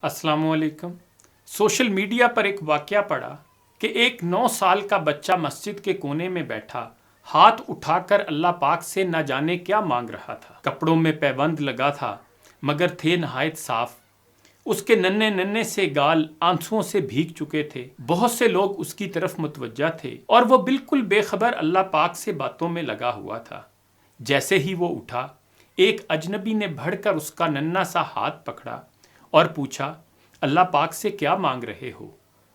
अस्सलाम वालेकुम। Social media पर एक वाक़या पड़ा कि एक 9 साल का बच्चा मस्जिद के कोने में बैठा हाथ उठाकर अल्लाह पाक से न जाने क्या मांग रहा था। कपड़ों में पैबंद लगा था मगर थे नहायत साफ। उसके नन्हे नन्हे से गाल आंसुओं से भीग चुके थे। बहुत से लोग उसकी तरफ मुतवज्जा थे और वो बिल्कुल बेखबर अल्लाह पाक से बातों में लगा हुआ था। जैसे ही वो उठा, एक अजनबी ने बढ़कर उसका नन्हा सा हाथ पकड़ा और पूछा, अल्लाह पाक से क्या मांग रहे हो?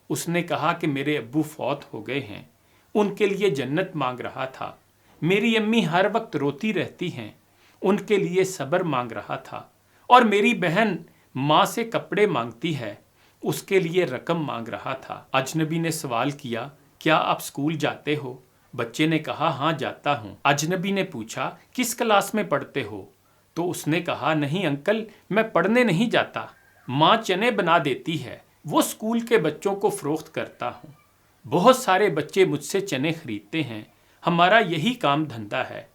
उसने कहा कि मेरे अब्बू फौत हो गए हैं, उनके लिए जन्नत मांग रहा था। मेरी अम्मी हर वक्त रोती रहती हैं, उनके लिए सब्र मांग रहा था। और मेरी बहन माँ से कपड़े मांगती है, उसके लिए रकम मांग रहा था। अजनबी ने सवाल किया, क्या आप स्कूल जाते हो? बच्चे ने कहा, हाँ जाता हूँ। अजनबी ने पूछा, किस क्लास में पढ़ते हो? तो उसने कहा, नहीं अंकल, मैं पढ़ने नहीं जाता, माँ चने बना देती है, वो स्कूल के बच्चों को फरोख्त करता हूँ। बहुत सारे बच्चे मुझसे चने खरीदते हैं, हमारा यही काम धंधा है।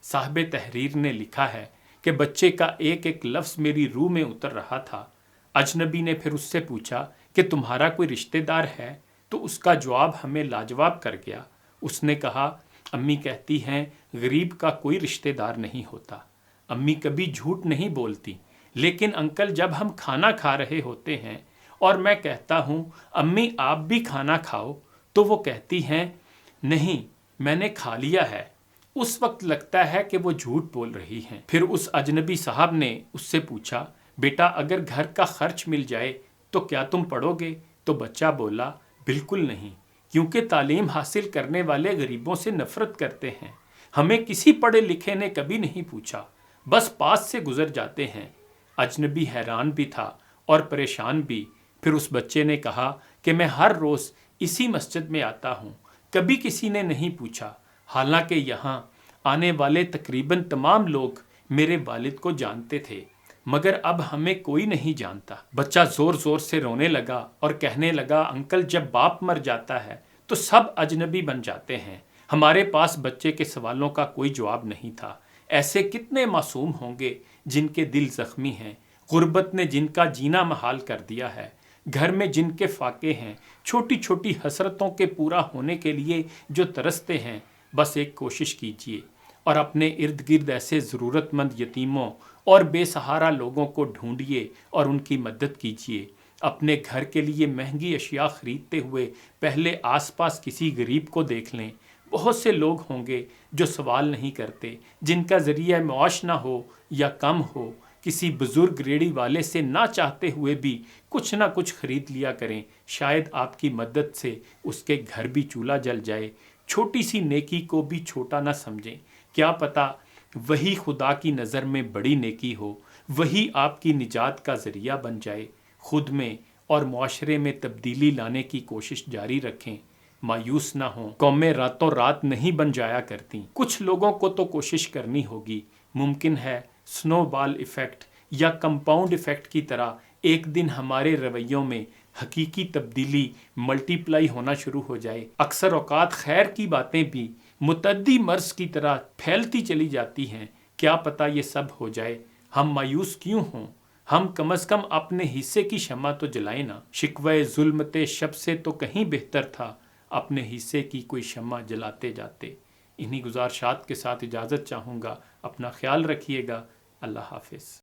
साहिब तहरीर ने लिखा है कि बच्चे का एक एक लफ्ज़ मेरी रूह में उतर रहा था। अजनबी ने फिर उससे पूछा कि तुम्हारा कोई रिश्तेदार है? तो उसका जवाब हमें लाजवाब कर गया। उसने कहा, अम्मी कहती हैं गरीब का कोई रिश्तेदार नहीं होता। अम्मी कभी झूठ नहीं बोलती, लेकिन अंकल जब हम खाना खा रहे होते हैं और मैं कहता हूँ अम्मी आप भी खाना खाओ, तो वो कहती हैं नहीं मैंने खा लिया है, उस वक्त लगता है कि वो झूठ बोल रही हैं। फिर उस अजनबी साहब ने उससे पूछा, बेटा अगर घर का खर्च मिल जाए तो क्या तुम पढ़ोगे? तो बच्चा बोला, बिल्कुल नहीं, क्योंकि तालीम हासिल करने वाले गरीबों से नफरत करते हैं। हमें किसी पढ़े लिखे ने कभी नहीं पूछा, बस पास से गुजर जाते हैं। अजनबी हैरान भी था और परेशान भी। फिर उस बच्चे ने कहा कि मैं हर रोज़ इसी मस्जिद में आता हूँ, कभी किसी ने नहीं पूछा। हालांकि यहाँ आने वाले तकरीबन तमाम लोग मेरे वालिद को जानते थे, मगर अब हमें कोई नहीं जानता। बच्चा ज़ोर ज़ोर से रोने लगा और कहने लगा, अंकल जब बाप मर जाता है तो सब अजनबी बन जाते हैं। हमारे पास बच्चे के सवालों का कोई जवाब नहीं था। ऐसे कितने मासूम होंगे जिनके दिल ज़ख्मी हैं, गुर्बत ने जिनका जीना महाल कर दिया है, घर में जिनके फाके हैं, छोटी छोटी हसरतों के पूरा होने के लिए जो तरसते हैं। बस एक कोशिश कीजिए और अपने इर्द गिर्द ऐसे ज़रूरतमंद यतीमों और बेसहारा लोगों को ढूंढिए और उनकी मदद कीजिए। अपने घर के लिए महंगी अशिया खरीदते हुए पहले आसपास किसी गरीब को देख लें। बहुत से लोग होंगे जो सवाल नहीं करते, जिनका ज़रिया मुआश ना हो या कम हो। किसी बुज़ुर्ग रेड़ी वाले से ना चाहते हुए भी कुछ ना कुछ खरीद लिया करें, शायद आपकी मदद से उसके घर भी चूल्हा जल जाए। छोटी सी नेकी को भी छोटा ना समझें, क्या पता वही खुदा की नज़र में बड़ी नेकी हो, वही आपकी निजात का ज़रिया बन जाए। खुद में और मुआशरे में तब्दीली लाने की कोशिश जारी रखें, मायूस ना हों। कौमें रातों रात नहीं बन जाया करती, कुछ लोगों को तो कोशिश करनी होगी। मुमकिन है स्नोबॉल इफ़ेक्ट या कंपाउंड इफ़ेक्ट की तरह एक दिन हमारे रवैयों में हकीकी तब्दीली मल्टीप्लाई होना शुरू हो जाए। अक्सर औकात खैर की बातें भी मुतद्दी मर्ज की तरह फैलती चली जाती हैं। क्या पता ये सब हो जाए। हम मायूस क्यों हों? हम कम अज़ कम अपने हिस्से की शम्मा तो जलाएं ना। शिकवे जुल्मते शब से तो कहीं बेहतर था अपने हिस्से की कोई शम्मा जलाते जाते। इन्हीं गुजारिशात के साथ इजाज़त चाहूँगा। अपना ख्याल रखिएगा। अल्लाह हाफिज़।